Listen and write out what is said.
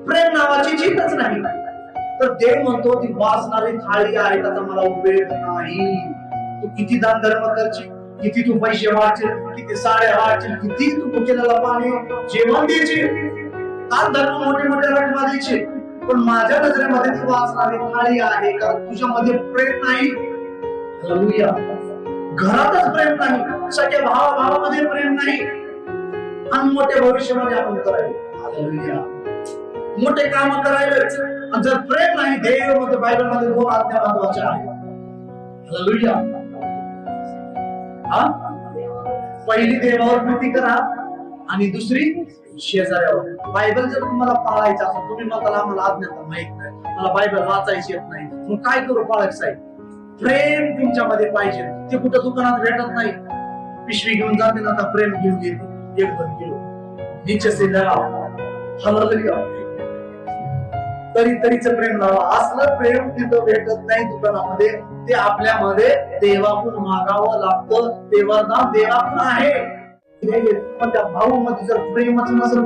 प्रेम नावाची चीजच नाही. तर देव म्हणतो ती वाचणारी थाळी आहे त्याचा मला उपयोग नाही. तू किती दान धर्म करशील, किती तू पैसे वाचशील, किती साड्या वाचशील, किती तू भुकेल्याला पाणी जेवण द्यायचे, दान धर्म मोठे मोठे रकमा द्यायचे, पण माझ्या नजरेमध्ये ती वाचणारी थाळी आहे कारण तुझ्यामध्ये प्रेम नाही. हालेलुया. घरातच प्रेम नाही, सगळ्या भावामध्ये प्रेम नाही, आणि मोठ्या भविष्यामध्ये आपण करायला हालेलुया मोठे काम करायलाच, जर प्रेम नाही. देव मध्ये बायबल मध्ये 2 आज्ञा महत्वाच्या आहेत. हालेलुया. पहिली देवावर प्रीती करा आणि दुसरी शेजाऱ्यावर. बायबल जर तुम्हाला पाळायचं असेल, तुम्ही मला आज्ञा माहित नाही, मला बायबल वाचायची येत नाही, मग काय करू पाळायचं साहेब? प्रेम तुमच्यामध्ये पाहिजे. ते कुठं दुकानात भेटत नाही. पिशवी घेऊन जाते ना, आता प्रेम घेऊन येते 1-2 किलो नीचे से लगाओ. हालेलुया. तरीच प्रेम लावा. असलं प्रेम तिथं भेटत नाही दुकानामध्ये. ते आपल्यामध्ये देवाकडून मागावं लागतं. ते वरदान देवाकडून आहे. पण त्या भाऊ मध्ये जर प्रेमच नसेल